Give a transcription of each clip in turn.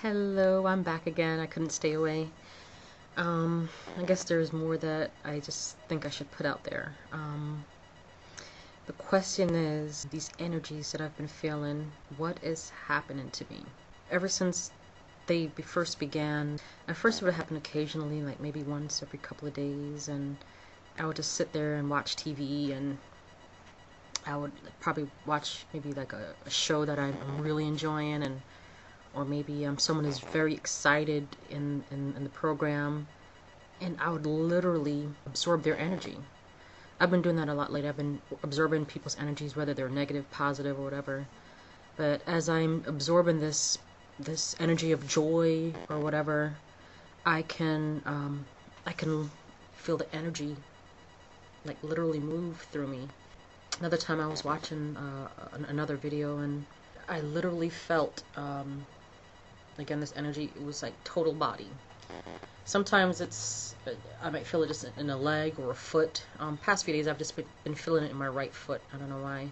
Hello, I'm back again. I couldn't stay away. I guess there's more that I just think I should put out there. The question is, these energies that I've been feeling, what is happening to me? Ever since they first began, at first it would happen occasionally, like maybe once every couple of days, and I would just sit there and watch TV, and I would probably watch maybe like a show that I'm really enjoying, and or maybe someone is very excited in the program, and I would literally absorb their energy. I've been doing that a lot lately. I've been absorbing people's energies, whether they're negative, positive, or whatever. But as I'm absorbing this energy of joy or whatever, I can feel the energy like literally move through me. Another time I was watching another video, and I literally felt again, this energy, it was like total body. Sometimes I might feel it just in a leg or a foot. Past few days I've just been feeling it in my right foot. I don't know why.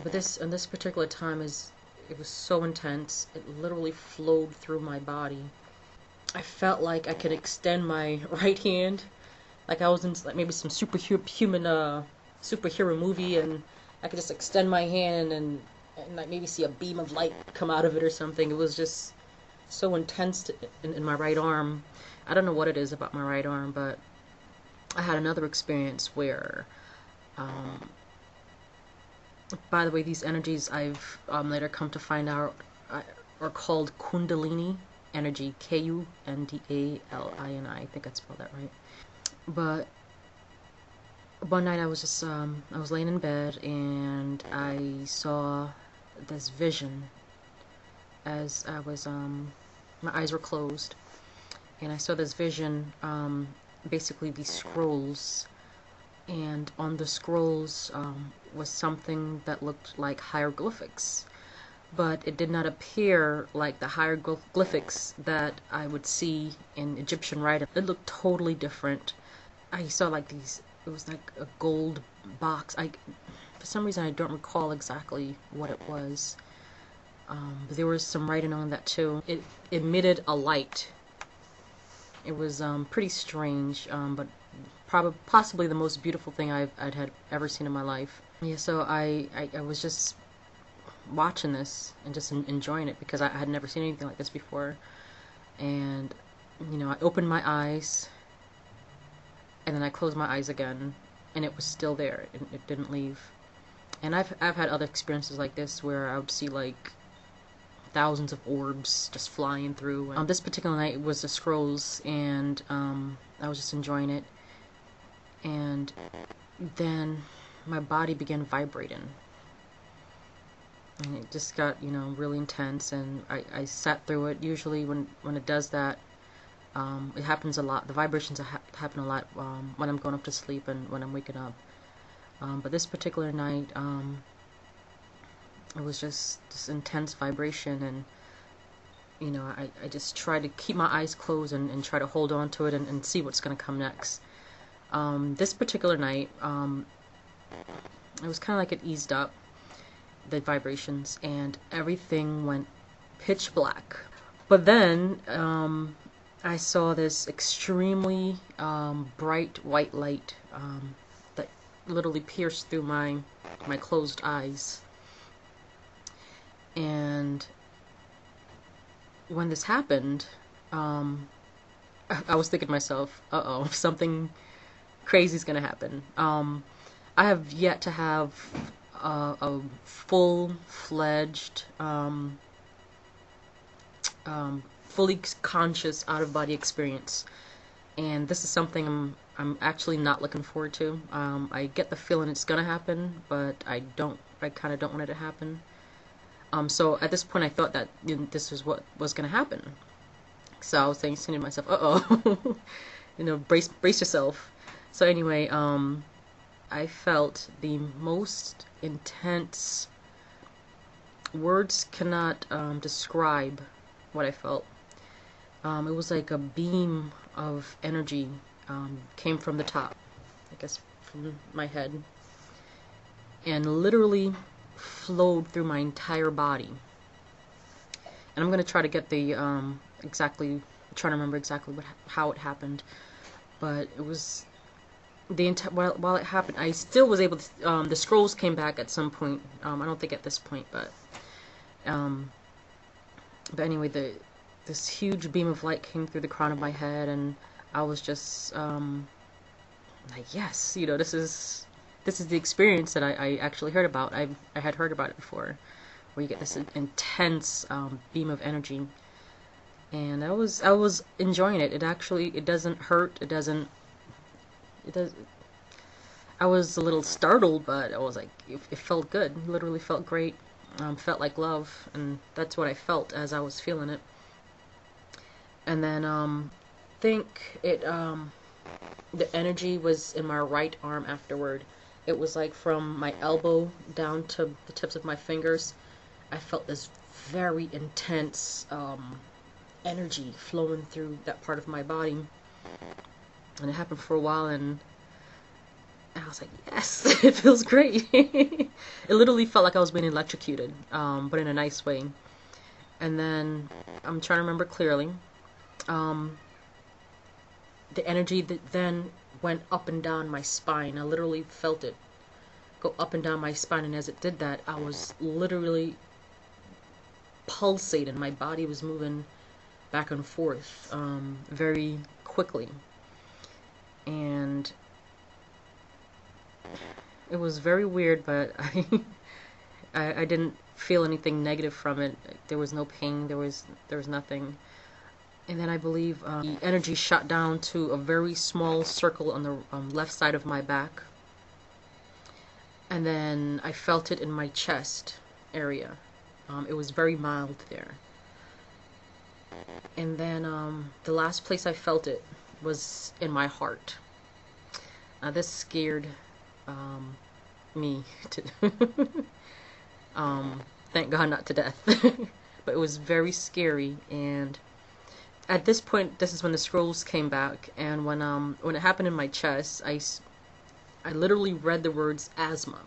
But this particular time it was so intense. It literally flowed through my body. I felt like I could extend my right hand, like I was in like maybe some superhero movie, and I could just extend my hand and like maybe see a beam of light come out of it or something. It was just so intense in my right arm. I don't know what it is about my right arm, but I had another experience where, by the way, these energies I've later come to find out are called Kundalini energy, Kundalini. I think I spelled that right. But one night I was just I was laying in bed, and I saw this vision as I was my eyes were closed, and I saw this vision, basically these scrolls, and on the scrolls was something that looked like hieroglyphics, but it did not appear like the hieroglyphics that I would see in Egyptian writing. It looked totally different. I saw like these, it was like a gold box. For some reason I don't recall exactly what it was. But there was some writing on that too. It emitted a light. It was pretty strange, but possibly the most beautiful thing I'd had ever seen in my life. Yeah, so I was just watching this and just enjoying it, because I had never seen anything like this before. And I opened my eyes, and then I closed my eyes again, and it was still there. It didn't leave. And I've had other experiences like this where I would see like thousands of orbs just flying through. This particular night it was the scrolls, and I was just enjoying it. And then my body began vibrating, and it just got really intense, and I sat through it. Usually when it does that, it happens a lot. The vibrations happen a lot when I'm going up to sleep and when I'm waking up. But this particular night, it was just this intense vibration, and I just try to keep my eyes closed and try to hold on to it and see what's going to come next. This particular night, it was kind of like it eased up, the vibrations, and everything went pitch black. But then I saw this extremely bright white light that literally pierced through my closed eyes. And when this happened, I was thinking to myself, uh-oh, something crazy is going to happen. I have yet to have a full-fledged, fully conscious out-of-body experience. And this is something I'm actually not looking forward to. I get the feeling it's going to happen, but I kind of don't want it to happen. So at this point I thought that this was what was going to happen. So I was saying to myself, uh-oh, brace yourself. So anyway, I felt the most intense, words cannot describe what I felt. It was like a beam of energy came from the top, I guess from my head, and literally flowed through my entire body. And I'm gonna try to get the exactly, trying to remember exactly how it happened. But it was the entire while it happened, I still was able to. The scrolls came back at some point. I don't think at this point, um, but anyway, this huge beam of light came through the crown of my head, and I was just like, yes, you know, this is the experience that I actually heard about. I had heard about it before, where you get this intense beam of energy, and I was enjoying it. It doesn't hurt. It does. I was a little startled, but I was like, it felt good. It literally felt great. Felt like love, and that's what I felt as I was feeling it. And then think it the energy was in my right arm afterward. It was like from my elbow down to the tips of my fingers. I felt this very intense energy flowing through that part of my body, and it happened for a while, and I was like, yes, it feels great. It literally felt like I was being electrocuted, but in a nice way. And then I'm trying to remember clearly. The energy that then went up and down my spine. I literally felt it go up and down my spine, and as it did that, I was literally pulsating. My body was moving back and forth very quickly, and it was very weird, but I didn't feel anything negative from it. There was no pain. There was nothing. And then I believe the energy shot down to a very small circle on the left side of my back. And then I felt it in my chest area. It was very mild there. And then the last place I felt it was in my heart. This scared me to thank God not to death. But it was very scary. And at this point, this is when the scrolls came back, and when it happened in my chest, I literally read the words asthma.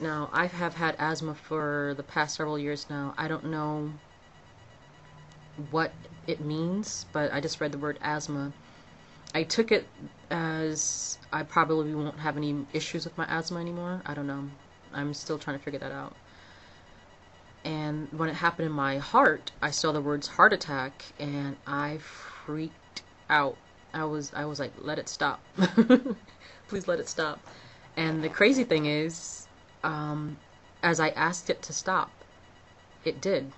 Now, I have had asthma for the past several years now. I don't know what it means, but I just read the word asthma. I took it as I probably won't have any issues with my asthma anymore. I don't know. I'm still trying to figure that out. And when it happened in my heart, I saw the words heart attack, and I freaked out. I was like, let it stop. Please let it stop. And the crazy thing is, as I asked it to stop, it did.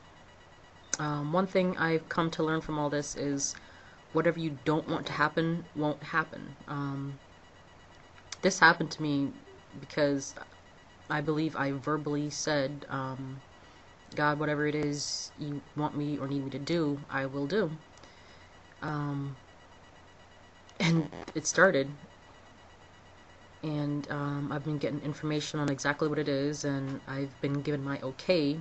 One thing I've come to learn from all this is whatever you don't want to happen won't happen. This happened to me because I believe I verbally said, God, whatever it is you want me or need me to do, I will do. And it started. And I've been getting information on exactly what it is, and I've been given my okay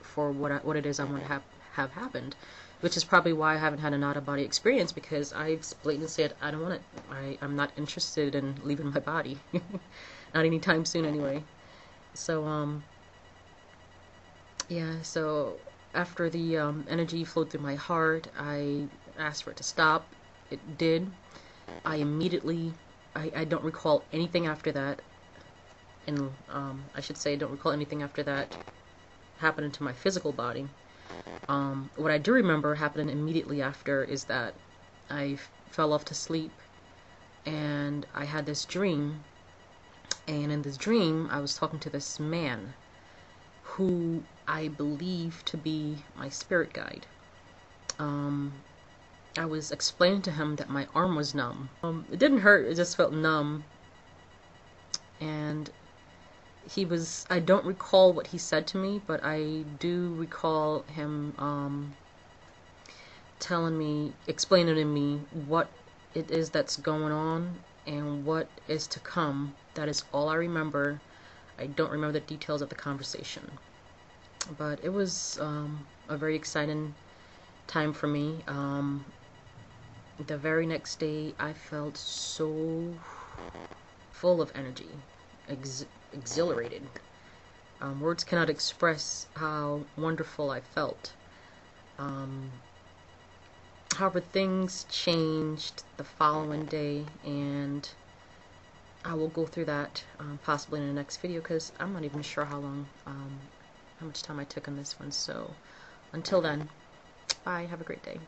for what it is I want to have happened. Which is probably why I haven't had an out-of-body experience, because I've blatantly said, I don't want it. I'm not interested in leaving my body. Not anytime soon anyway. So, yeah, so after the energy flowed through my heart, I asked for it to stop. It did. I immediately, I don't recall anything after that. And I should say I don't recall anything after that happening to my physical body. What I do remember happening immediately after is that I fell off to sleep, and I had this dream, and in this dream I was talking to this man who I believe to be my spirit guide. I was explaining to him that my arm was numb. It didn't hurt, it just felt numb. And I don't recall what he said to me, but I do recall him explaining to me what it is that's going on and what is to come. That is all I remember. I don't remember the details of the conversation. But it was a very exciting time for me. The very next day, I felt so full of energy, exhilarated. Words cannot express how wonderful I felt. However, things changed the following day, and I will go through that possibly in the next video, because I'm not even sure how much time I took on this one. So until then, bye, have a great day.